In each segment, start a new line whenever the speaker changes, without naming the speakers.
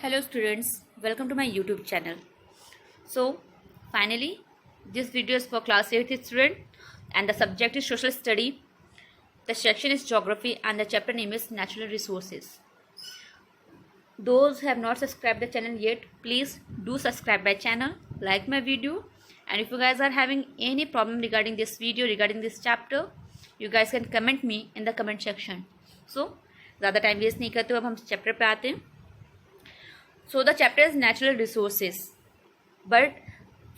Hello students, welcome to my YouTube channel. So finally this video is for class 8th student and the subject is social study. The section is geography and the chapter name is natural resources. Those who have not subscribed the channel yet, please do subscribe my channel, like my video, and if you guys are having any problem regarding this video, regarding this chapter, you guys can comment me in the comment section. So ज़्यादा time waste नहीं करते, अब हम chapter पे आते हैं. So the chapter is natural resources, but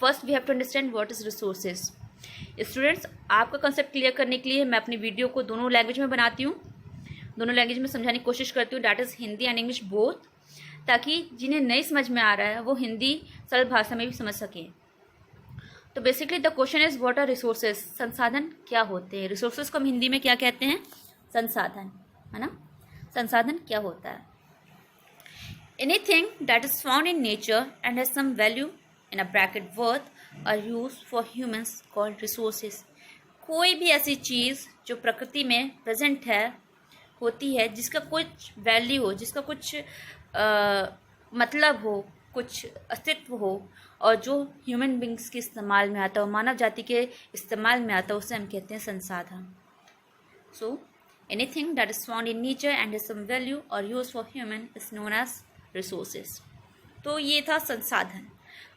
first we have to understand what is resources. Students, आपका concept clear करने के लिए मैं अपनी वीडियो को दोनों लैंग्वेज में बनाती हूँ, दोनों लैंग्वेज में समझाने की कोशिश करती हूँ, that is Hindi and English both, ताकि जिन्हें नहीं समझ में आ रहा है वो हिंदी सरल भाषा में भी समझ सकें. तो basically the question is what are resources. संसाधन क्या होते हैं. रिसोर्सेज को हम हिंदी में क्या कहते हैं? संसाधन, है ना. संसाधन क्या होता है? Anything that is found in nature and has some value in a bracket worth are used for humans called resources. कोई भी ऐसी चीज़ जो प्रकृति में प्रेजेंट है, होती है, जिसका कुछ वैल्यू हो, जिसका कुछ मतलब हो, कुछ अस्तित्व हो, और जो ह्यूमन बींग्स के इस्तेमाल में आता हो, मानव जाति के इस्तेमाल में आता हो, उसे हम कहते हैं संसाधन. So anything that is found in nature and has some value और use for human is known as resources. तो ये था संसाधन.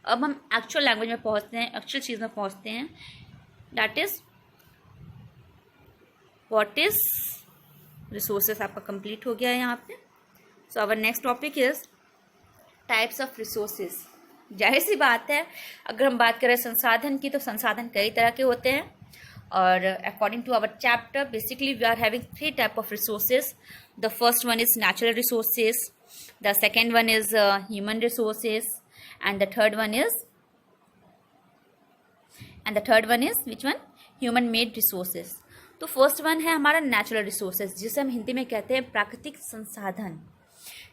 अब हम एक्चुअल लैंग्वेज में पहुंचते हैं, एक्चुअल चीज़ में पहुंचते हैं, that is what is resources. आपका कंप्लीट हो गया है यहाँ पे. So our next topic is types of resources. जाहिर सी बात है, अगर हम बात करें संसाधन की, तो संसाधन कई तरह के होते हैं, और according to our chapter basically we are having 3 type of resources. The first one is natural resources, the second one is human resources, and the third one is which one? Human made resources. तो first one है हमारा natural resources, जिसे हम हिंदी में कहते हैं प्राकृतिक संसाधन.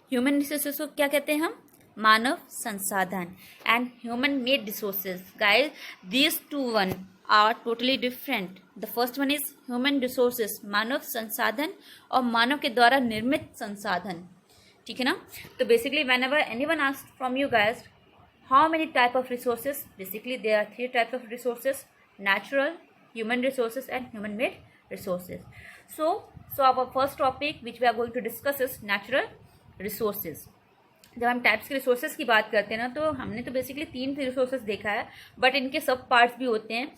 ह्यूमन रिसोर्सेज को क्या कहते हैं हम? मानव संसाधन. And human made resources, guys, these two one are totally different. The first one is human resources, मानव संसाधन, और मानव के द्वारा निर्मित संसाधन. ठीक है ना. तो basically whenever anyone ask from you guys how many type of resources, basically there are 3 types of resources: natural, human resources and human made resources. So our first topic which we are going to discuss is natural resources. जब हम types के resources की बात करते हैं ना, तो हमने तो बेसिकली 3 रिसोर्सेज देखा है, बट इनके सब पार्ट्स भी होते हैं.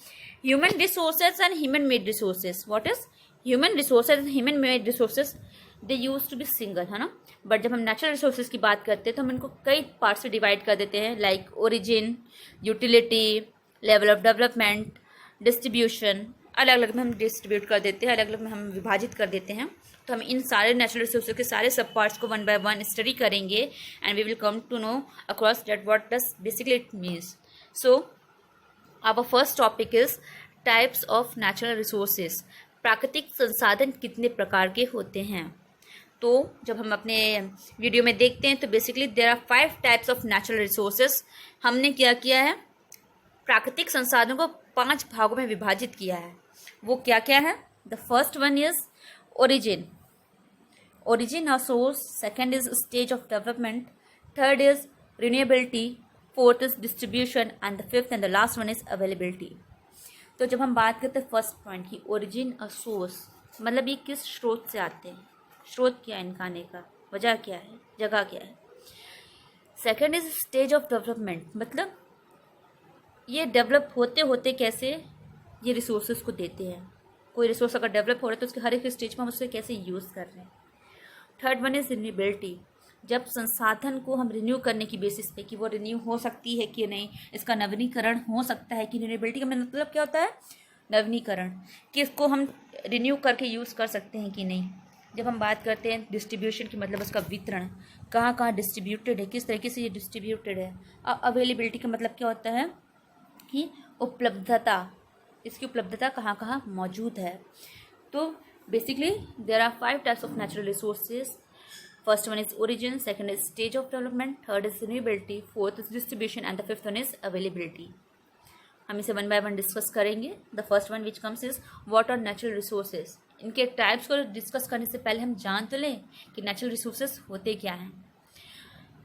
Human resources and human made resources. What is human resources and human made resources? They use to be single, है ना. बट जब हम नेचुरल रिसोर्सेज की बात करते हैं तो हम इनको कई पार्ट्स से डिवाइड कर देते हैं, like origin, utility, level of development, distribution. अलग अलग में हम डिस्ट्रीब्यूट कर देते हैं, अलग अलग में हम विभाजित कर देते हैं. तो हम इन सारे नेचुरल रिसोर्सेज के सारे सब पार्ट्स को 1 by 1 स्टडी करेंगे, and we will come to know across that what does basically it means. So our first topic is types of natural resources. प्राकृतिक संसाधन कितने प्रकार के होते हैं? तो जब हम अपने वीडियो में देखते हैं तो basically there are 5 types of natural resources. हमने क्या किया है? प्राकृतिक संसाधनों को 5 भागों में विभाजित किया है. वो क्या क्या है? The first one is origin. Origin और source. Second is stage of development. Third is renewability. Fourth is distribution. And the fifth and the last one is availability. तो जब हम बात करते हैं फर्स्ट पॉइंट की, ओरिजिन और सोर्स, मतलब ये किस स्रोत से आते हैं, स्रोत क्या है इनका आने का, वजह क्या है, जगह क्या है. Second is stage of development, मतलब ये डेवलप होते होते कैसे ये रिसोर्सेज को देते हैं. कोई रिसोर्स अगर डेवलप हो रहा है तो उसके हर एक स्टेज में हम उससे कैसे यूज़ कर रहे हैं. थर्ड वन इज रिन्यूएबिलिटी, जब संसाधन को हम रिन्यू करने की बेसिस पे कि वो रिन्यू हो सकती है कि नहीं, इसका नवीनीकरण हो सकता है कि. रिन्यूएबिलिटी का मतलब क्या होता है? नवीनीकरण, कि इसको हम रिन्यू करके यूज़ कर सकते हैं कि नहीं. जब हम बात करते हैं डिस्ट्रीब्यूशन की, मतलब उसका वितरण, कहाँ कहाँ डिस्ट्रीब्यूटेड है, किस तरीके से ये डिस्ट्रीब्यूटेड है. अवेलेबिलिटी का मतलब क्या होता है? कि उपलब्धता, इसकी उपलब्धता कहाँ कहाँ मौजूद है. तो basically there are 5 types of natural resources. First one is origin, second is stage of development, third is renewability, fourth is distribution and the fifth one is availability. हम इसे 1 by 1 डिस्कस करेंगे. The first one which comes is what are natural resources. इनके types को discuss करने से पहले हम जान तो लें कि नेचुरल रिसोर्सेज होते क्या हैं.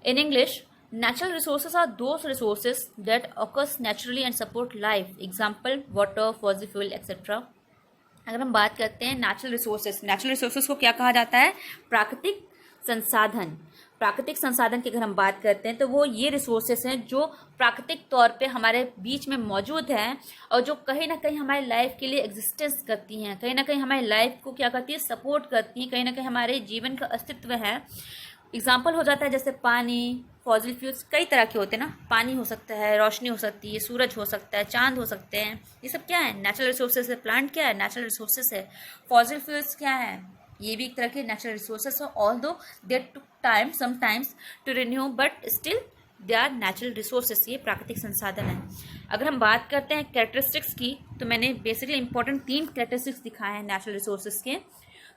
In English, natural resources are those resources that occurs naturally and support life. Example, water, fossil fuel, etc. अगर हम बात करते हैं नेचुरल रिसोर्सेज को क्या कहा जाता है? प्राकृतिक संसाधन। प्राकृतिक संसाधन की अगर हम बात करते हैं तो वो ये रिसोर्सेस हैं जो प्राकृतिक तौर पे हमारे बीच में मौजूद हैं और जो कहीं ना कहीं हमारी लाइफ के लिए एग्जिस्टेंस करती हैं, कहीं ना कहीं हमारी लाइफ को क्या करती है? सपोर्ट करती हैं, कहीं ना कहीं हमारे जीवन का अस्तित्व है। एग्जाम्पल हो जाता है जैसे पानी, फॉसिल फ्यूल्स, कई तरह के होते हैं ना। पानी हो सकता है, रोशनी हो सकती है, सूरज हो सकता है, चांद हो सकते हैं, ये सब क्या है? नेचुरल रिसोर्सेज है। प्लांट क्या है? नेचुरल रिसोर्सेज है। फॉसिल फ्यूल्स क्या है? ये भी एक तरह के नेचुरल रिसोर्सेज है। Although they took time sometimes to renew, but still they are natural resources. ये प्राकृतिक संसाधन है। अगर हम बात करते हैं कैरेक्टरिस्टिक्स की, तो मैंने बेसिकली इंपॉर्टेंट 3 कैरेक्टरिस्टिक्स दिखाए हैं नेचुरल रिसोर्सेज के।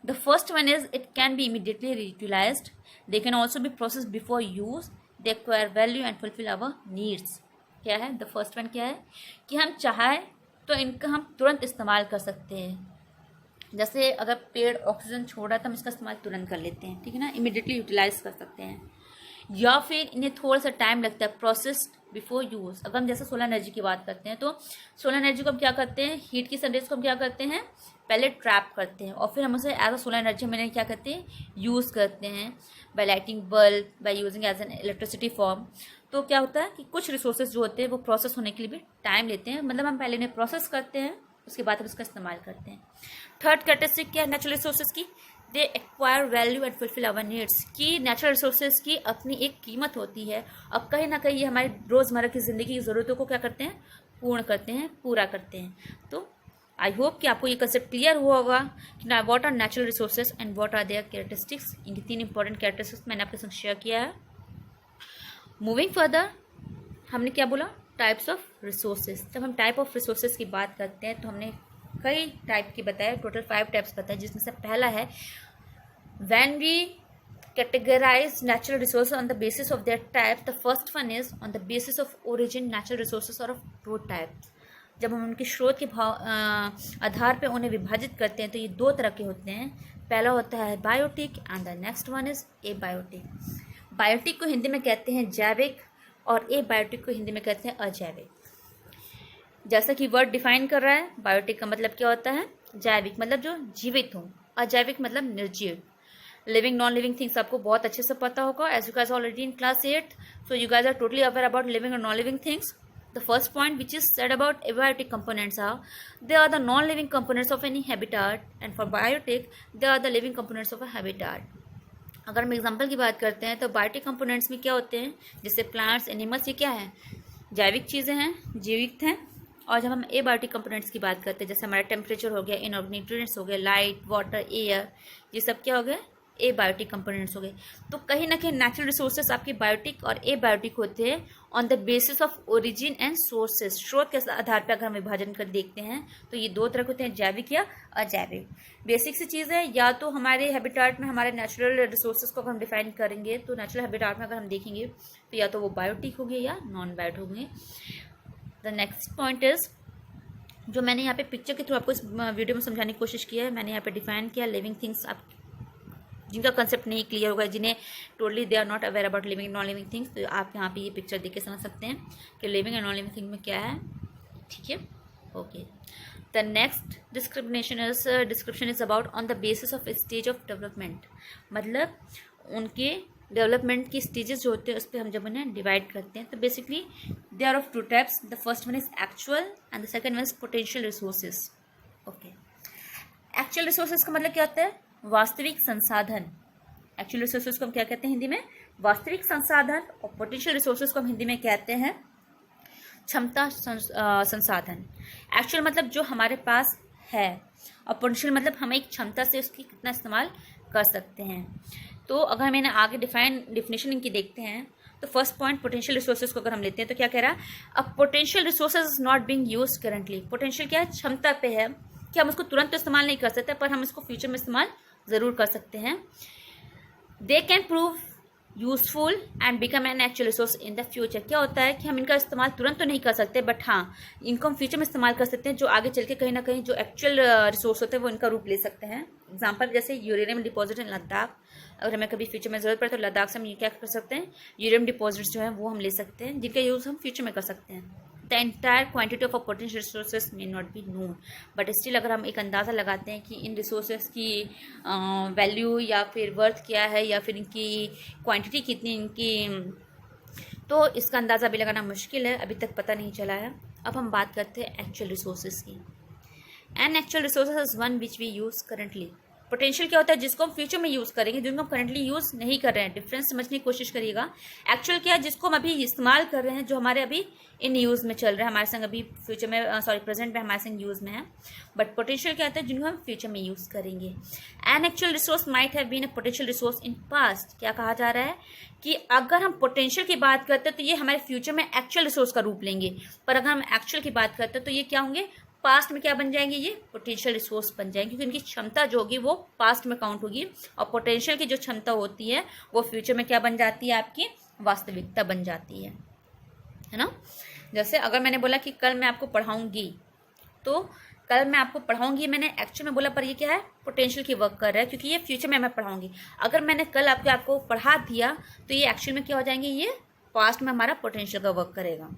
The first one is it can be immediately reutilized. They can also be processed before use. They acquire value and fulfill our needs. क्या है? The first one क्या है कि हम चाहें तो इनका हम तुरंत इस्तेमाल कर सकते हैं। जैसे अगर पेड़ ऑक्सीजन छोड़ रहा है तो हम इसका इस्तेमाल तुरंत कर लेते हैं, ठीक है ना, इमीडिएटली यूटिलाइज कर सकते हैं। या फिर इन्हें थोड़ा सा टाइम लगता है, प्रोसेस्ड बिफोर यूज। अगर हम जैसे सोलर एनर्जी की बात करते हैं तो सोलर एनर्जी को हम क्या करते हैं? हीट की सनरेज को हम क्या करते हैं? पहले ट्रैप करते हैं और फिर हम उसे एज अ सोलर एनर्जी में क्या करते हैं? यूज़ करते हैं by lighting bulb, by using as an electricity form. तो क्या होता है कि कुछ रिसोर्सेज जो होते हैं वो प्रोसेस होने के लिए भी टाइम लेते हैं, मतलब हम पहले इन्हें प्रोसेस करते हैं, उसके बाद हम इसका इस्तेमाल करते हैं। थर्ड कैरेक्टरिस्टिक क्या है नेचुरल रिसोर्सेज की? They acquire value and fulfil our needs. की नेचुरल रिसोर्सेज की अपनी एक कीमत होती है और कहीं ना कहीं ये हमारी रोज़मर्रा की ज़िंदगी की ज़रूरतों को क्या करते हैं? पूर्ण करते हैं, पूरा करते हैं। तो आई होप कि आपको ये कंसेप्ट क्लियर हुआ होगा कि what are natural resources and what are their characteristics. इनकी 3 इंपॉर्टेंट कैरेक्टरिस्टिक्स मैंने आपके साथ शेयर किया है। मूविंग फर्दर, हमने क्या बोला? Types of resources. जब हम टाइप ऑफ रिसोर्सेज की बात करते हैं तो हमने कई टाइप की बताया, टोटल 5 टाइप्स बताए, जिसमें से पहला है when we categorize natural resources on the basis of their type. The first one is on the basis of origin, natural resources or of growth type. जब हम उनके स्रोत के आधार पे उन्हें विभाजित करते हैं तो ये 2 तरह के होते हैं। पहला होता है biotic and the next one is abiotic. Biotic को हिंदी में कहते हैं जैविक और एबायोटिक को हिंदी में कहते हैं अजैविक। जैसा कि वर्ड डिफाइन कर रहा है, बायोटिक का मतलब क्या होता है? जैविक मतलब जो जीवित हो, अजैविक मतलब निर्जीव। लिविंग नॉन लिविंग थिंग्स आपको बहुत अच्छे से पता होगा, as you guys already in class 8, so you guys are totally aware about living और non living things. The first point which is said about abiotic components are they are the non-living components of any habitat, and for biotic they are the living components of a habitat. अगर हम example की बात करते हैं तो biotic components में क्या होते हैं? जैसे प्लांट्स, एनिमल्स, ये क्या है? जैविक चीज़ें हैं, जीवित हैं। और जब हम एबायोटिक कंपोनेंट्स की बात करते हैं, जैसे हमारा टेम्परेचर हो गया, इनऑर्गेनिक न्यूट्रिएंट्स हो गए, लाइट, वाटर, एयर, ये सब क्या हो गए? एबायोटिक कंपोनेंट्स हो गए। तो कहीं ना कहीं नेचुरल रिसोर्सेज आपके बायोटिक और एबायोटिक होते हैं on the basis of origin and sources. स्रोत के आधार पर अगर हम विभाजन कर देखते हैं तो ये 2 तरह के होते हैं, जैविक या अजैविक। बेसिक सी चीज़ है, या तो हमारे हैबिटाट में हमारे नेचुरल रिसोर्सेज को अगर हम डिफाइन करेंगे तो नेचुरल हैबिटाट में अगर हम देखेंगे तो या तो वो बायोटिक होंगे या नॉन बायोटिक होंगे। द नेक्स्ट पॉइंट इज, जो मैंने यहाँ पे पिक्चर के थ्रू आपको इस वीडियो में समझाने की कोशिश की है, मैंने यहाँ पे डिफाइन किया लिविंग थिंग्स। आप जिनका कंसेप्ट नहीं क्लियर होगा, जिन्हें totally they are not aware about living non living things, तो आप यहाँ पे ये पिक्चर देख के समझ सकते हैं कि living and non living thing में क्या है, ठीक है, okay. The next description is about on the basis of stage of development. मतलब उनके डेवलपमेंट की स्टेजेस जो होते हैं उस पर हम जब उन्हें डिवाइड करते हैं तो basically they are of 2 types. The first one is actual and the second one is potential resources. Okay, actual resources का मतलब क्या होता है? वास्तविक संसाधन। एक्चुअल रिसोर्सेज को हम क्या कहते हैं हिंदी में? वास्तविक संसाधन। और पोटेंशियल रिसोर्सेज को हम हिंदी में कहते हैं क्षमता संसाधन। एक्चुअल मतलब जो हमारे पास है और पोटेंशियल मतलब हम एक क्षमता से उसकी कितना इस्तेमाल कर सकते हैं। तो अगर हम इन्हें आगे डिफिनेशन इनकी देखते हैं तो फर्स्ट पॉइंट पोटेंशियल रिसोर्सेज को अगर हम लेते हैं तो क्या कह रहा है? अब potential resources is not being used currently. Potential क्या है? क्षमता पे है कि हम उसको तुरंत तो इस्तेमाल नहीं कर सकते, पर हम इसको फ्यूचर में इस्तेमाल ज़रूर कर सकते हैं। They can prove useful and become an actual resource in the future. क्या होता है कि हम इनका इस्तेमाल तुरंत तो नहीं कर सकते, बट हाँ इनको हम फ्यूचर में इस्तेमाल कर सकते हैं, जो आगे चल के कहीं ना कहीं जो एक्चुअल रिसोर्स होते हैं वो इनका रूप ले सकते हैं। एग्जाम्पल जैसे यूरेनियम डिपॉजिट इन लद्दाख, अगर हमें कभी फ्यूचर में ज़रूरत पड़े तो लद्दाख से हम ये क्या कर सकते हैं, यूरेनियम डिपॉजिट्स जो है वो हम ले सकते हैं, जिनका यूज़ हम फ्यूचर में कर सकते हैं। The entire quantity of potential resources may not be known, but still अगर हम एक अंदाज़ा लगाते हैं कि इन रिसोर्सेज की वैल्यू या फिर वर्थ क्या है या फिर इनकी क्वांटिटी कितनी इनकी, तो इसका अंदाज़ा भी लगाना मुश्किल है, अभी तक पता नहीं चला है। अब हम बात करते हैं एक्चुअल रिसोर्सेज की। An actual resources is one which we use currently. Potential क्या होता है, जिसको हम फ्यूचर में यूज़ करेंगे, जिनको हम करंटली यूज़ नहीं कर रहे हैं। डिफरेंस समझने की कोशिश करिएगा। एक्चुअल क्या है, जिसको हम अभी इस्तेमाल कर रहे हैं, जो हमारे अभी इन यूज़ में चल रहा है, हमारे संग अभी फ्यूचर में प्रेजेंट में हमारे संग यूज़ में है। बट पोटेंशियल क्या होता है, जिनको हम फ्यूचर में यूज़ करेंगे। An actual resource might have been a potential resource in past. क्या कहा जा रहा है कि अगर हम पोटेंशियल की बात करते हैं तो ये हमारे फ्यूचर में एक्चुअल रिसोर्स का रूप लेंगे, पर अगर हम एक्चुअल की बात करते हैं तो ये क्या होंगे, पास्ट में क्या बन जाएंगे, ये पोटेंशियल रिसोर्स बन जाएंगे, क्योंकि इनकी क्षमता जो होगी वो पास्ट में काउंट होगी, और पोटेंशियल की जो क्षमता होती है वो फ्यूचर में क्या बन जाती है, आपकी वास्तविकता बन जाती है ना। जैसे अगर मैंने बोला कि कल मैं आपको पढ़ाऊंगी, तो कल मैं आपको पढ़ाऊंगी मैंने एक्चुअल में बोला, पर ये क्या है, पोटेंशियल की वर्क कर रहा है, क्योंकि ये फ्यूचर में मैं पढ़ाऊंगी। अगर मैंने कल आपको पढ़ा दिया तो ये एक्चुअल में क्या हो जाएंगे, ये पास्ट में हमारा पोटेंशियल का वर्क करेगा।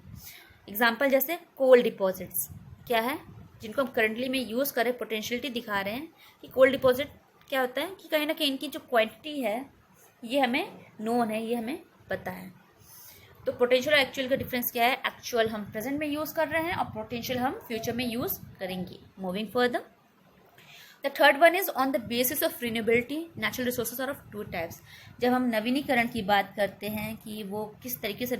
एग्जाम्पल जैसे कोल डिपॉजिट्स क्या है, जिनको हम करंटली में यूज़ करें, पोटेंशियलिटी दिखा रहे हैं कि कोल डिपॉजिट क्या होता है कि कहीं ना कहीं इनकी जो क्वांटिटी है ये हमें नोन है, ये हमें पता है। तो पोटेंशियल और एक्चुअल का डिफरेंस क्या है, एक्चुअल हम प्रेजेंट में यूज़ कर रहे हैं और पोटेंशियल हम फ्यूचर में यूज़ करेंगे। Moving further, the third one is on the basis of renewability. Natural resources are of two types. जब हम नवीनीकरण की बात करते हैं कि वो किस तरीके से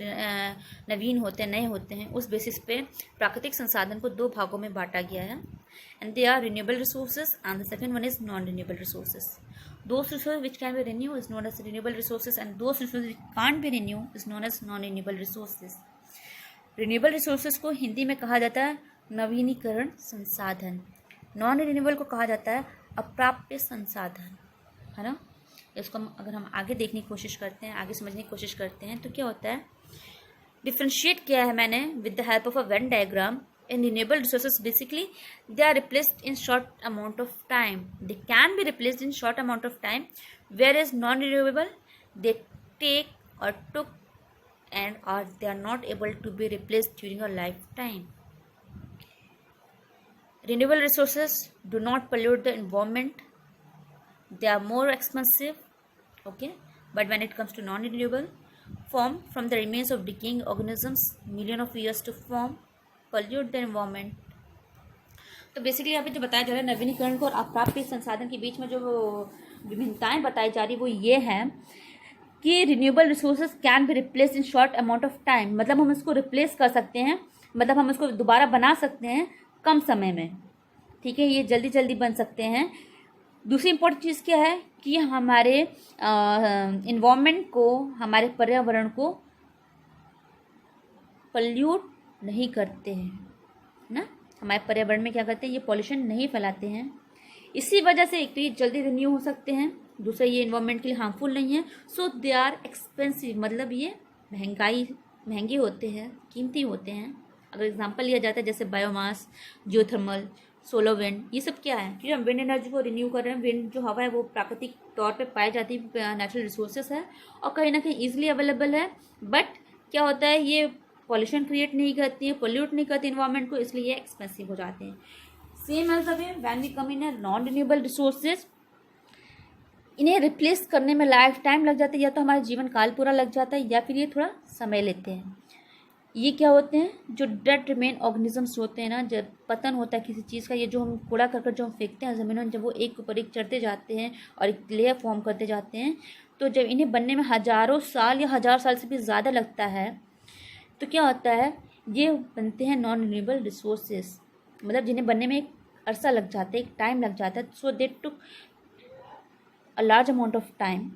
नवीन होते हैं, नए होते हैं, उस बेसिस पे प्राकृतिक संसाधन को दो भागों में बांटा गया है, and they are renewable resources and the second one is non renewable resources. Those resources which can be renewed is known as renewable resources, and those resources which can't be renewed is known as non-renewable resources. Renewable resources को हिंदी में कहा जाता है नवीनीकरण संसाधन, non renewable को कहा जाता है अप्राप्य संसाधन, है ना। इसको अगर हम आगे देखने की कोशिश करते हैं, आगे समझने की कोशिश करते हैं, तो क्या होता है, डिफ्रेंशिएट किया है मैंने with the help of a Venn diagram. In renewable resources, basically, they are replaced in short amount of time. They can be replaced in short amount of time, whereas non-renewable, they take or took or they are not able to be replaced during a lifetime. Renewable resources do not pollute the environment. They are more expensive, okay? But when it comes to non-renewable, form from the remains of decaying organisms, million of years to form, pollute the environment. तो basically यहाँ पे जो बताया जा रहा है नवीनीकरण को और अप्राप्य संसाधन के बीच में जो विभिन्नताएं बताई जा रही वो ये है कि renewable resources can be replace in short amount of time, मतलब हम इसको रिप्लेस कर सकते हैं, मतलब हम इसको दोबारा बना सकते हैं कम समय में, ठीक है, ये जल्दी जल्दी बन सकते हैं। दूसरी इंपॉर्टेंट चीज़ क्या है कि हमारे इन्वायरमेंट को, हमारे पर्यावरण को पॉल्यूट नहीं करते हैं ना, हमारे पर्यावरण में क्या करते हैं, ये पॉल्यूशन नहीं फैलाते हैं। इसी वजह से एक तो ये जल्दी रिन्यू हो सकते हैं, दूसरा ये इन्वायरमेंट के लिए हार्मफुल नहीं है। सो दे आर एक्सपेंसिव, मतलब ये महंगे होते हैं, कीमती होते हैं। अगर एग्जांपल लिया जाता है जैसे बायोमास, जियोथर्मल, सोलर विंड, ये सब क्या है, क्योंकि हम विंड एनर्जी को रिन्यू कर रहे हैं। विंड जो हवा है वो प्राकृतिक तौर पे पाई जाती नेचुरल रिसोर्सेस है और कहीं ना कहीं ईजिली अवेलेबल है, बट क्या होता है, ये पॉल्यूशन क्रिएट नहीं करती है, पोल्यूट नहीं करती इन्वायरमेंट को, इसलिए ये एक्सपेंसिव हो जाते हैं। Same as the way when we come in non renewable resources, इन्हें रिप्लेस करने में लाइफ टाइम लग जाता है, या तो हमारा जीवन काल पूरा लग जाता है या फिर ये थोड़ा समय लेते हैं। ये क्या होते हैं, जो डेड रिमेन ऑर्गेनिजम्स होते हैं ना, जब पतन होता है किसी चीज़ का, ये जो हम कूड़ा करकट जो हम फेंकते हैं ज़मीन में, जब वो एक ऊपर एक चढ़ते जाते हैं और एक लेयर फॉर्म करते जाते हैं, तो जब इन्हें बनने में हज़ारों साल या 1000 साल से भी ज़्यादा लगता है, तो क्या होता है, ये बनते हैं नॉन रिन्यूएबल रिसोर्सेज, मतलब जिन्हें बनने में एक अरसा लग जाता है, एक टाइम लग जाता है। So they took a large amount of time,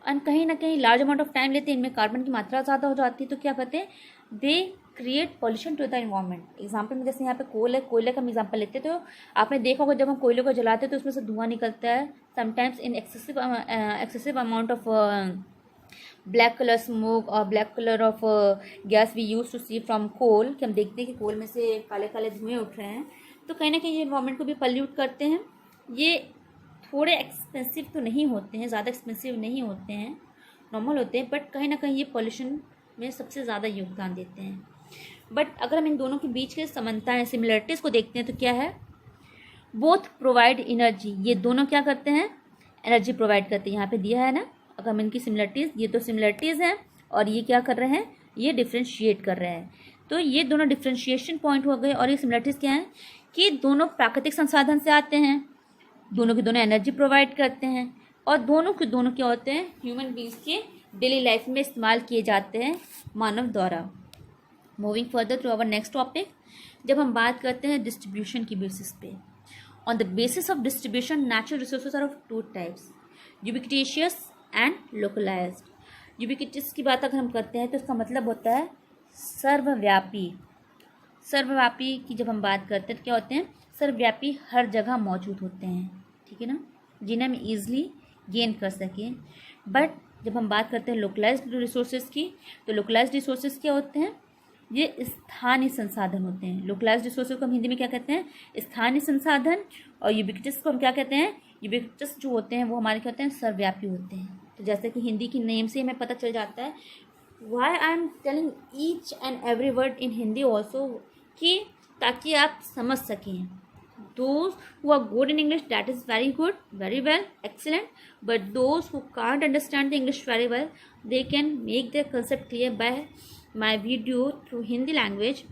and कहीं ना कहीं लार्ज अमाउंट ऑफ टाइम लेते हैं, इनमें कार्बन की मात्रा ज़्यादा हो जाती है, तो क्या कहते हैं, they create pollution to the environment. Example में जैसे यहाँ पे कोल है, कोयले का हम एग्जाम्पल लेते हैं, तो आपने देखा होगा जब हम कोयले को जलाते हैं तो उसमें से धुआं निकलता है, sometimes in excessive amount of black colour smoke और black colour of gas we use to see from coal, कि हम देखते हैं कि कोल में से काले काले धुएं उठ रहे हैं, तो कहीं ना कहीं ये इन्वायरमेंट को भी पल्यूट करते हैं। ये थोड़े एक्सपेंसिव तो नहीं होते हैं, ज़्यादा एक्सपेंसिव नहीं होते हैं, नॉर्मल होते हैं, बट कहीं ना कहीं ये पॉल्यूशन में सबसे ज़्यादा योगदान देते हैं। बट अगर हम इन दोनों के बीच के समानता सिमिलरिटीज़ को देखते हैं तो क्या है, बोथ प्रोवाइड एनर्जी, ये दोनों क्या करते हैं, एनर्जी प्रोवाइड करते हैं। यहाँ पे दिया है ना, अगर हम इनकी सिमिलरिटीज़, ये तो सिमिलरिटीज़ हैं और ये क्या कर रहे हैं, ये डिफ्रेंशिएट कर रहे हैं। तो ये दोनों डिफ्रेंशिएशन पॉइंट हो गए। और ये सिमिलरिटीज़ क्या है कि दोनों प्राकृतिक संसाधन से आते हैं, दोनों के दोनों एनर्जी प्रोवाइड करते हैं और दोनों के दोनों क्या होते हैं, ह्यूमन बींग्स के डेली लाइफ में इस्तेमाल किए जाते हैं मानव द्वारा। Moving further to our next topic, जब हम बात करते हैं डिस्ट्रीब्यूशन की बेसिस पे, on the basis of distribution natural resources are of two types, ubiquitous and localised. Ubiquitous की बात अगर हम करते हैं तो इसका मतलब होता है सर्वव्यापी। सर्वव्यापी की जब हम बात करते हैं तो क्या होते हैं, सर्वव्यापी, हर जगह मौजूद होते हैं, ठीक है ना, जिन्हें हम ईजिली गेन कर सकें। बट जब हम बात करते हैं लोकलाइज्ड रिसोर्सेज की, तो लोकलाइज्ड रिसोर्सेज क्या होते हैं, ये स्थानीय संसाधन होते हैं। लोकलाइज्ड रिसोर्सेज को हम हिंदी में क्या कहते हैं, स्थानीय संसाधन। और यूबिक्विटस को हम क्या कहते हैं, यूबिक्विटस जो होते हैं वो हमारे क्या होते हैं, सर्वव्यापी होते हैं। तो जैसे कि हिंदी की नेम से हमें पता चल जाता है, why I am telling each and every word in Hindi also, कि ताकि आप समझ सकें। Those who are good in English, that is very good, very well, excellent. But those who can't understand the English very well, they can make their concept clear by my video through Hindi language.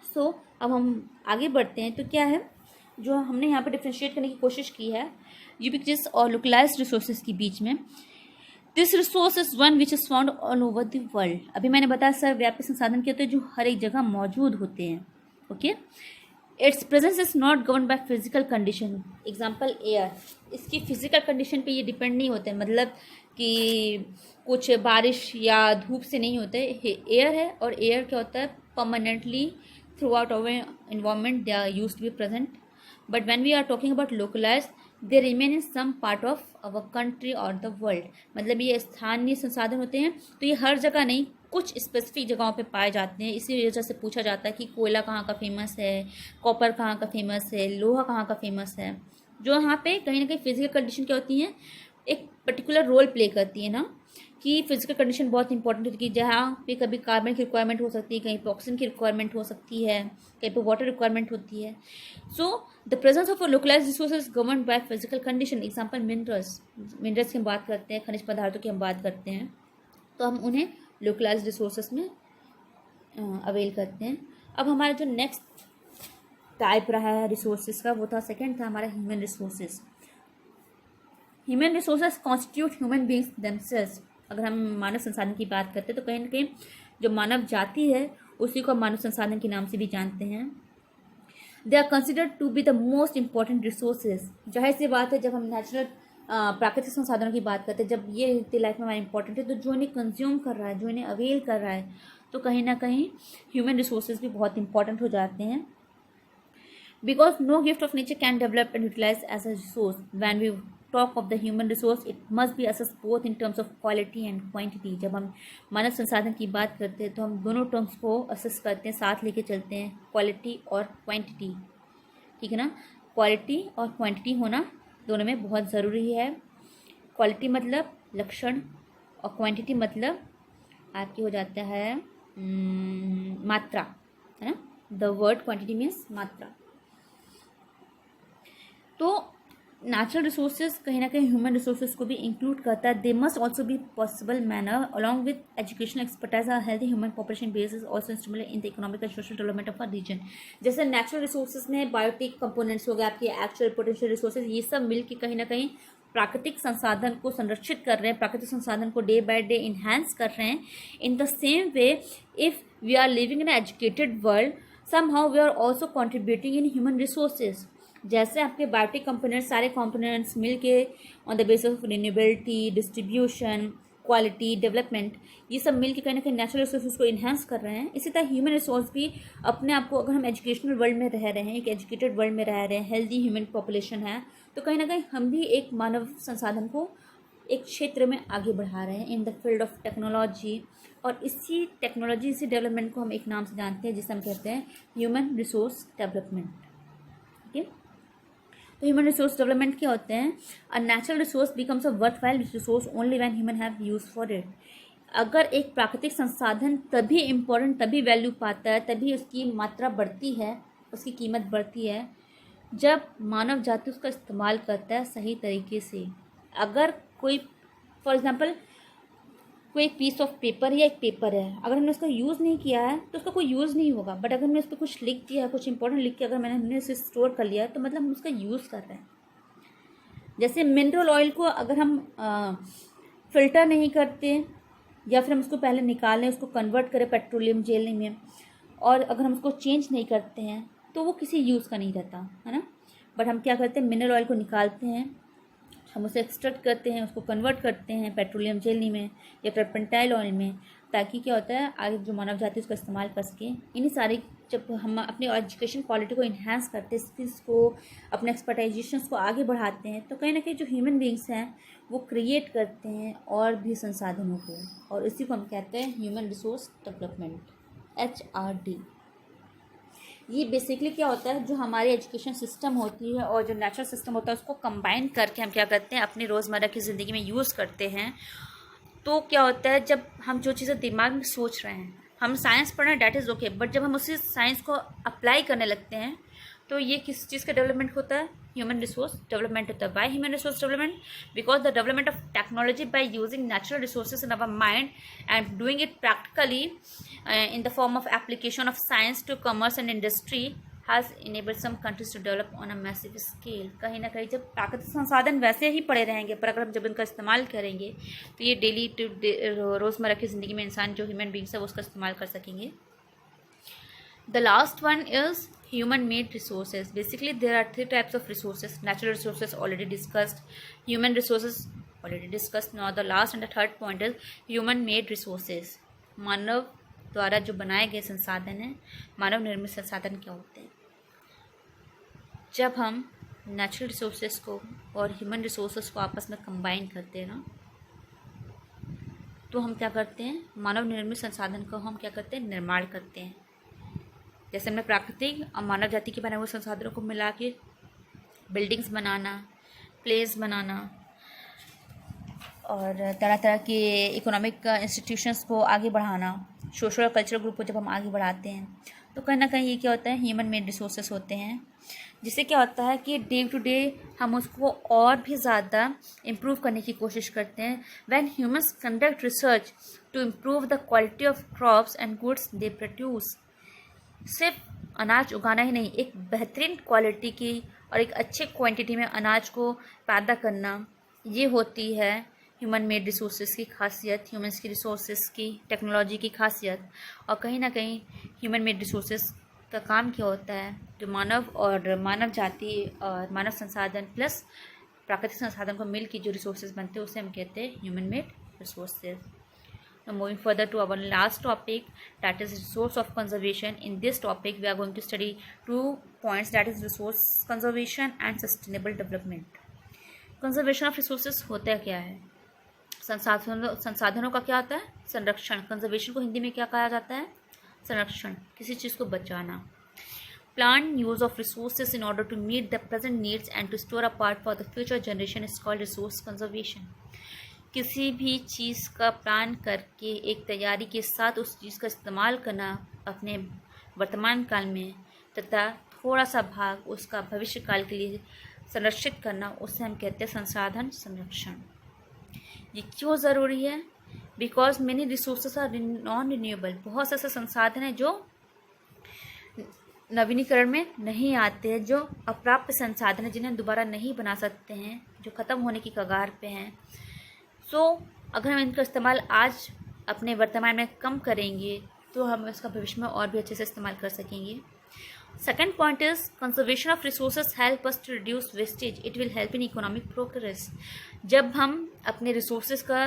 So अब हम आगे बढ़ते हैं। तो क्या है जो हमने यहाँ पर डिफ्रेंशिएट करने की कोशिश की है यूबिक्विटस और लोकलाइज्ड रिसोर्सेज के बीच में। This resource is one which is found all over the world. अभी मैंने बताया सर्वव्यापी संसाधन क्या होते हैं, जो हर एक जगह मौजूद होते हैं। Okay, it's presence is not govern by physical condition. Example air, इसकी फिजिकल कंडीशन पे ये डिपेंड नहीं होते, मतलब कि कुछ बारिश या धूप से नहीं होते। एयर है और एयर क्या होता है, permanently throughout our environment they are use to be present. But when we are talking about localized, they remain in some part of our country और द वर्ल्ड। मतलब ये स्थानीय संसाधन होते हैं, तो ये हर जगह नहीं, कुछ स्पेसिफिक जगहों पे पाए जाते हैं। इसी वजह से पूछा जाता है कि कोयला कहाँ का फेमस है, कॉपर कहाँ का फेमस है, लोहा कहाँ का फेमस है। जो यहाँ पे कहीं ना कहीं फिजिकल कंडीशन क्या होती हैं, एक पर्टिकुलर रोल प्ले करती है ना, कि फिजिकल कंडीशन बहुत इंपॉर्टेंट होती है। जहाँ पे कभी कार्बन की रिक्वायरमेंट हो सकती है, कहीं पे ऑक्सीजन की रिक्वायरमेंट हो सकती है, कहीं पे वाटर रिक्वायरमेंट होती है। So the presence of localized resources governed by physical condition. Example minerals, minerals की हम बात करते हैं, खनिज पदार्थों की हम बात करते हैं, तो हम उन्हें लोकलाइज्ड रिसोर्सेज में अवेल करते हैं। अब हमारा जो नेक्स्ट टाइप रहा है रिसोर्सेज का, वो था सेकेंड था हमारा human resources. Human resources constitute human beings themselves. अगर हम मानव संसाधन की बात करते हैं तो कहीं ना कहीं जो मानव जाति है उसी को मानव संसाधन के नाम से भी जानते हैं। They are considered to be the most important resources. जाहिर सी बात है, जब हम नेचुरल प्राकृतिक संसाधनों की बात करते हैं, जब ये लाइफ में हमारे इंपॉर्टेंट है, तो जो इन्हें कंज्यूम कर रहा है, जो इन्हें अवेल कर रहा है, तो कहीं ना कहीं ह्यूमन रिसोर्सेज भी बहुत इंपॉर्टेंट हो जाते हैं। Because no gift of nature can develop and utilize as a resource. When we talk of the human resource, it must be assessed both in terms of quality and quantity. जब हम मानव संसाधन की बात करते हैं तो हम दोनों टर्म्स को असेस करते हैं, साथ लेके चलते हैं, क्वालिटी और क्वांटिटी, ठीक है ना। क्वालिटी और क्वांटिटी होना दोनों में बहुत ज़रूरी है। क्वालिटी मतलब लक्षण और क्वांटिटी मतलब आपकी हो जाता है मात्रा, है ना। द वर्ड क्वांटिटी मीन्स मात्रा। तो नेचुरल रिसोर्सेज कहीं ना कहीं ह्यूमन रिसोर्सेज को भी इंक्लूड करता है। They must also be possible manner along with educational expertise. Our healthy human population base is also stimulate in the economic and social development of a region. जैसे natural resources में biotic components हो गए, आपके actual potential resources, ये सब मिल के कहीं ना कहीं प्राकृतिक संसाधन को संरक्षित कर रहे हैं, प्राकृतिक संसाधन को डे बाय डे इन्हांस कर रहे हैं। In the same way, if we are living in educated world, somehow we are also contributing in human resources. जैसे आपके बायोटिक कंपोनेंट्स, सारे कंपोनेंट्स मिलके on the basis of renewability, distribution, quality, development, ये सब मिलके कहीं ना कहीं नेचुरल रिसोर्सेज को इन्हांस कर रहे हैं। इसी तरह ह्यूमन रिसोर्स भी अपने आप को, अगर हम एजुकेशनल वर्ल्ड में रह रहे हैं, एक एजुकेटेड वर्ल्ड में रह रहे हैं, हेल्दी ह्यूमन पॉपुलेशन है, तो कहीं ना कहीं हम भी एक मानव संसाधन को एक क्षेत्र में आगे बढ़ा रहे हैं in the field of technology. और इसी टेक्नोलॉजी, इसी डेवलपमेंट को हम एक नाम से जानते हैं जिसे हम कहते हैं ह्यूमन रिसोर्स डेवलपमेंट। ओके, तो ह्यूमन रिसोर्स डेवलपमेंट क्या होते हैं? A natural resource becomes a worthwhile resource only when human have use for it. अगर एक प्राकृतिक संसाधन तभी इम्पोर्टेंट, तभी वैल्यू पाता है, तभी उसकी मात्रा बढ़ती है, उसकी कीमत बढ़ती है, जब मानव जाति उसका इस्तेमाल करता है सही तरीके से। अगर कोई फॉर एग्जांपल कोई एक पीस ऑफ पेपर या एक पेपर है, अगर हमने उसका यूज़ नहीं किया है तो उसका कोई यूज़ नहीं होगा। बट अगर हमने उस पर कुछ लिख दिया है, कुछ इंपॉर्टेंट लिख के अगर हमने उसे स्टोर कर लिया है, तो मतलब हम उसका यूज़ कर रहे हैं। जैसे मिनरल ऑयल को अगर हम फिल्टर नहीं करते या फिर हम उसको पहले निकालें, उसको कन्वर्ट करें पेट्रोलियम जेल में, और अगर हम उसको चेंज नहीं करते हैं तो वो किसी यूज़ का नहीं रहता है ना। बट हम क्या करते हैं, मिनरल ऑयल को निकालते हैं, हम उसे एक्सट्रैक्ट करते हैं, उसको कन्वर्ट करते हैं पेट्रोलियम जेली में या टर्पेंटाइल ऑयल में, ताकि क्या होता है आगे जो मानव जाति उसका इस्तेमाल कर सके। इन्हीं सारी, जब हम अपने एजुकेशन क्वालिटी को इन्हांस करते हैं, स्किल्स को, अपने एक्सपर्टाइजेशंस को आगे बढ़ाते हैं, तो कहीं ना कहीं जो ह्यूमन बींग्स हैं वो क्रिएट करते हैं और भी संसाधनों को, और इसी को हम कहते हैं ह्यूमन रिसोर्स डेवलपमेंट, HRD। ये बेसिकली क्या होता है, जो हमारी एजुकेशन सिस्टम होती है और जो नेचुरल सिस्टम होता है उसको कंबाइन करके हम क्या करते हैं, अपनी रोज़मर्रा की ज़िंदगी में यूज़ करते हैं। तो क्या होता है, जब हम जो चीज़ें दिमाग में सोच रहे हैं, हम साइंस पढ़ रहे हैं, डैट इज़ ओके, बट जब हम उसी साइंस को अप्लाई करने लगते हैं तो ये किस चीज़ का डेवलपमेंट होता है? ह्यूमन रिसोर्स डेवलपमेंट होता है। By human resource development, because the development of technology by using natural resources in our mind and doing it practically in the form of application of science to commerce and industry has enabled some countries to develop on a massive scale। कहीं ना कहीं जब प्राकृतिक संसाधन वैसे ही पड़े रहेंगे, पर अगर हम जब इनका इस्तेमाल करेंगे तो ये डेली टू रोज़मर्रा की ज़िंदगी में इंसान जो ह्यूमन बींग्स है वो उसका इस्तेमाल कर सकेंगे। The last one is human made resources। Basically there are 3 types of resources: natural resources already discussed, human resources already discussed, now the last and the third point is human made resources। मानव द्वारा जो बनाए गए संसाधन हैं, मानव निर्मित संसाधन क्या होते हैं? जब हम नेचुरल रिसोर्सेज को और ह्यूमन रिसोर्सेज को आपस में कंबाइन करते हैं ना, तो हम क्या करते हैं, मानव निर्मित संसाधन को हम क्या करते हैं, निर्माण करते हैं। जैसे हमने प्राकृतिक और मानव जाति के बने हुए संसाधनों को मिला के बिल्डिंग्स बनाना, प्लेस बनाना और तरह तरह के इकोनॉमिक इंस्टीट्यूशंस को आगे बढ़ाना, सोशल और कल्चरल ग्रुप को जब हम आगे बढ़ाते हैं, तो कहीं ना कहीं ये क्या होता है, ह्यूमन मेड रिसोर्सेस होते हैं। जिससे क्या होता है कि डे टू डे हम उसको और भी ज़्यादा इम्प्रूव करने की कोशिश करते हैं। When humans conduct research to improve the quality of crops and goods they produce. सिर्फ अनाज उगाना ही नहीं, एक बेहतरीन क्वालिटी की और एक अच्छे क्वांटिटी में अनाज को पैदा करना, ये होती है ह्यूमन मेड रिसोर्सेज की खासियत, ह्यूमंस की रिसोर्सेज की, टेक्नोलॉजी की खासियत। और कहीं ना कहीं ह्यूमन मेड रिसोर्सेज का काम क्या होता है, जो मानव जाति और मानव संसाधन प्लस प्राकृतिक संसाधन को मिल के जो रिसोर्सेज बनते हैं उसे हम कहते हैं human made resources. Now moving further to our last topic, that is resource of conservation. In this topic we are going to study 2 points, that is resource conservation and sustainable development। Conservation of resources होता है क्या है? संसाधनों का क्या होता है? संरक्षण। कंजर्वेशन को हिंदी में क्या कहा जाता है? संरक्षण, किसी चीज़ को बचाना। Plan use of resources in order to meet the present needs and to store a part for the future generation is called resource conservation. किसी भी चीज़ का प्लान करके एक तैयारी के साथ उस चीज़ का इस्तेमाल करना अपने वर्तमान काल में, तथा थोड़ा सा भाग उसका भविष्य काल के लिए संरक्षित करना, उसे हम कहते हैं संसाधन संरक्षण। ये क्यों ज़रूरी है? Because many resources are non renewable. बहुत से ऐसे संसाधन हैं जो नवीनीकरण में नहीं आते हैं, जो अप्राप्य संसाधन हैं, जिन्हें दोबारा नहीं बना सकते हैं, जो ख़त्म होने की कगार पे हैं। अगर हम इनका इस्तेमाल आज अपने वर्तमान में कम करेंगे तो हम इसका भविष्य में और भी अच्छे से इस्तेमाल कर सकेंगे। Second point is conservation of resources help us to reduce wastage, it will help in economic progress. जब हम अपने रिसोर्सेज का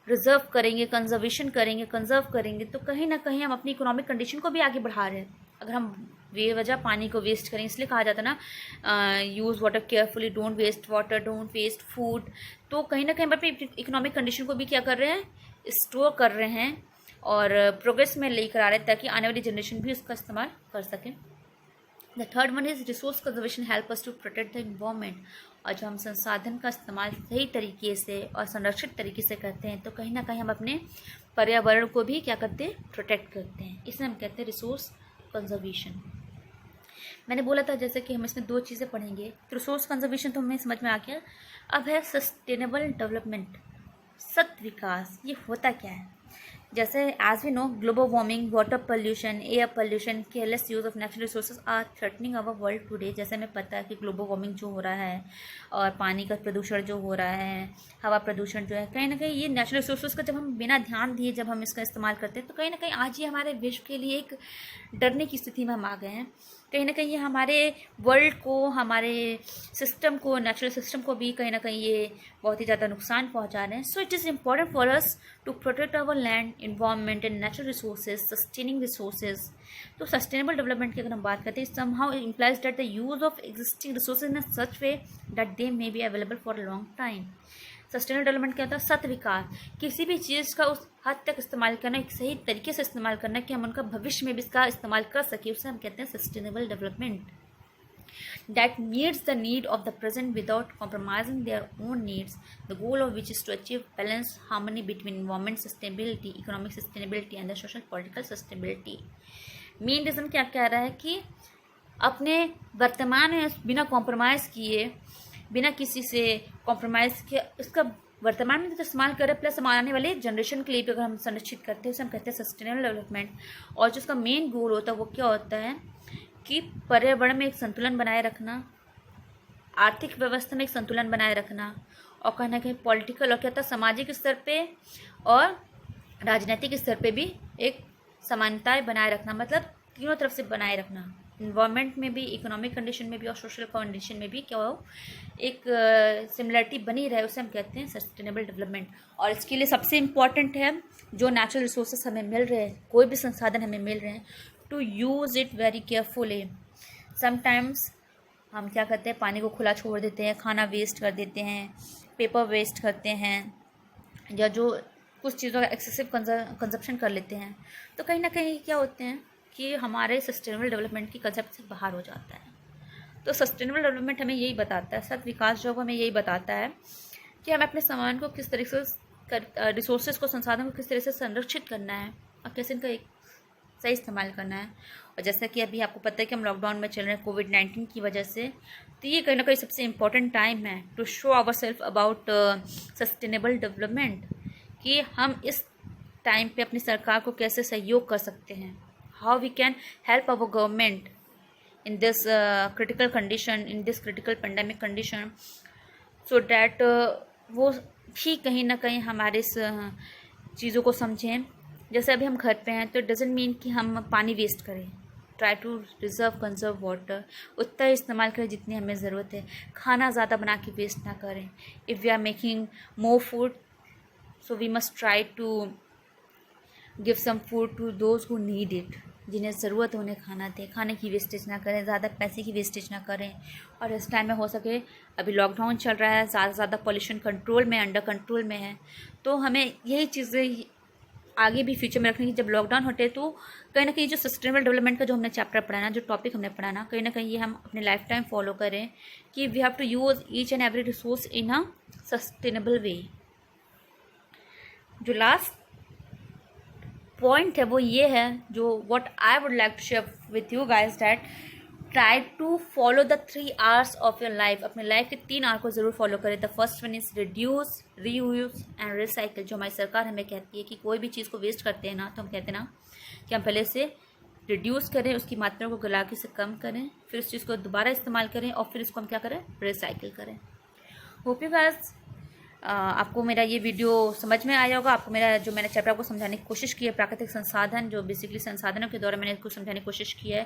रिजर्व करेंगे, कंजर्व करेंगे तो कहीं ना कहीं हम अपनी इकोनॉमिक कंडीशन को भी आगे बढ़ा रहे हैं। अगर हम बेवजह पानी को वेस्ट करें, इसलिए कहा जाता है ना use water carefully, don't waste water, don't waste food, तो कहीं ना कहीं हम अपनी इकोनॉमिक कंडीशन को भी क्या कर रहे हैं, स्टोर कर रहे हैं और प्रोग्रेस में लेकर आ रहे हैं, ताकि आने वाली जनरेशन भी उसका इस्तेमाल कर सकें। The third one is resource conservation help us to protect the environment. और जब हम संसाधन का इस्तेमाल सही तरीके से और संरक्षित तरीके से करते हैं तो कहीं ना कहीं हम अपने पर्यावरण को भी क्या करते हैं, प्रोटेक्ट करते हैं। इसे हम कहते हैं रिसोर्स कंजर्वेशन। मैंने बोला था जैसे कि हम इसमें दो चीज़ें पढ़ेंगे, तो रिसोर्स कंजर्वेशन तो हमें समझ में आ गया। अब है सस्टेनेबल डेवलपमेंट, सत विकास। ये होता क्या है? जैसे as we know, global warming, water pollution, air pollution, careless use of natural resources are threatening our world today. जैसे हमें पता है कि ग्लोबल वार्मिंग जो हो रहा है और पानी का प्रदूषण जो हो रहा है, हवा प्रदूषण जो है, कहीं ना कहीं ये नेचुरल रिसोर्सेज का जब हम बिना ध्यान दिए जब हम इसका इस्तेमाल करते हैं तो कहीं ना कहीं आज ये हमारे विश्व के लिए एक डरने की स्थिति में हम आ गए हैं। कहीं ना कहीं ये हमारे वर्ल्ड को, हमारे सिस्टम को, नेचुरल सिस्टम को भी कहीं ना कहीं ये बहुत ही ज़्यादा नुकसान पहुंचा रहे हैं। So it is important for us to protect our land, environment and natural resources, sustaining resources. तो सस्टेनेबल डेवलपमेंट की अगर हम बात करते हैं, somehow implies that the use of existing resources in such way that they may be available for a long time. Sustainable development क्या होता है? सत विकास, किसी भी चीज़ का उस हद तक इस्तेमाल करना, एक सही तरीके से इस्तेमाल करना कि हम उनका भविष्य में भी इसका इस्तेमाल कर सके, उसे हम कहते हैं sustainable development. That meets the need of the present without compromising their own needs, the goal of which is to achieve balanced harmony between environment sustainability, economic sustainability and the social political sustainability. Main reason क्या कह रहा है कि अपने वर्तमान में बिना compromise किए, बिना किसी से कॉम्प्रोमाइज़ किए इसका वर्तमान में तो इस्तेमाल करें, प्लस हम आने वाले जनरेशन के लिए भी अगर हम संरक्षित करते हैं उसे हम कहते हैं सस्टेनेबल डेवलपमेंट। और जो उसका मेन गोल होता है वो क्या होता है कि पर्यावरण में एक संतुलन बनाए रखना, आर्थिक व्यवस्था में एक संतुलन बनाए रखना, और कहीं ना कहीं पॉलिटिकल और क्या होता है सामाजिक स्तर पे और राजनीतिक स्तर पे भी एक समानताएं बनाए रखना, मतलब तीनों तरफ से बनाए रखना, इन्वायरमेंट में भी, इकोनॉमिक कंडीशन में भी और सोशल कंडीशन में भी क्या हो, एक सिमिलरिटी बनी रहे, उसे हम कहते हैं सस्टेनेबल डेवलपमेंट। और इसके लिए सबसे इम्पॉर्टेंट है जो नेचुरल रिसोर्सेस हमें मिल रहे हैं, कोई भी संसाधन हमें मिल रहे हैं, to use it very carefully. Sometimes हम क्या करते हैं, पानी को खुला छोड़ देते हैं, खाना वेस्ट कर देते हैं, पेपर वेस्ट करते हैं, या जो कुछ चीज़ों का एक्सेसिव कंजप्शन कर लेते हैं, तो कहीं ना कहीं क्या होते हैं कि हमारे सस्टेनेबल डेवलपमेंट की कंसेप्ट से बाहर हो जाता है। तो सस्टेनेबल डेवलपमेंट हमें यही बताता है, सत विकास जो हमें यही बताता है कि हमें अपने सामान को किस तरीके से, रिसोर्सेज को, संसाधन को किस तरह से संरक्षित करना है और कैसे इनका एक सही इस्तेमाल करना है। और जैसा कि अभी आपको पता है कि हम लॉकडाउन में चल रहे हैं कोविड-19 की वजह से, तो ये कहीं ना कहीं सबसे इम्पॉर्टेंट टाइम है to show our self about sustainable development, कि हम इस टाइम पे अपनी सरकार को कैसे सहयोग कर सकते हैं, how we can help our government in this critical condition, in this critical pandemic condition, so that वो भी कहीं ना कहीं हमारे इस चीज़ों को समझें। जैसे अभी हम घर पे हैं तो डजेंट मीन कि हम पानी वेस्ट करें, try to reserve conserve water, उतना ही इस्तेमाल करें जितनी हमें ज़रूरत है, खाना ज़्यादा बना के वेस्ट ना करें। If we are making more food, so we must try to give some food to those who need it, जिन्हें ज़रूरत है उन्हें खाना दें, खाने की वेस्टेज ना करें, ज़्यादा पैसे की वेस्टेज ना करें। और इस टाइम में हो सके, अभी लॉकडाउन चल रहा है, ज़्यादा से ज़्यादा पॉल्यूशन कंट्रोल में, अंडर कंट्रोल में है, तो हमें यही चीज़ें आगे भी फ्यूचर में रखने की। जब लॉकडाउन हटे तो कहीं ना कहीं जो सस्टेनेबल डेवलपमेंट का जो हमने चैप्टर पढ़ा ना, जो टॉपिक हमने पढ़ा ना, कहीं ना कहीं ये हम अपने लाइफ टाइम फॉलो करें कि we have to use each and every resource in a sustainable way. जो लास्ट पॉइंट है वो ये है, जो what I would like to share with you guys, that try to follow the 3 R's of your life. अपने life के 3 R को ज़रूर फॉलो करें। The first one is reduce, reuse and recycle. जो हमारी सरकार हमें कहती है कि कोई भी चीज़ को वेस्ट करते हैं ना, तो हम कहते हैं ना कि हम पहले से रिड्यूस करें, उसकी मात्रा को गलाके से कम करें, फिर उस चीज़ को दोबारा इस्तेमाल करें, और फिर इसको हम क्या करें, रिसाइकिल करें। होप यू गाइस आपको मेरा ये वीडियो समझ में आया होगा। आपको मेरा जो मैंने चैप्टर आपको समझाने की कोशिश की है, प्राकृतिक संसाधन, जो बेसिकली संसाधनों के द्वारा मैंने इसको समझाने की कोशिश की है,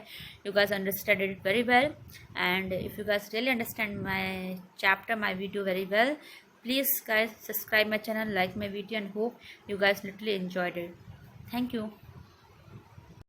you guys understand it very well. And if you guys really understand my chapter, my video very well, please guys subscribe my channel, like my video, and hope you guys literally enjoyed it. Thank you.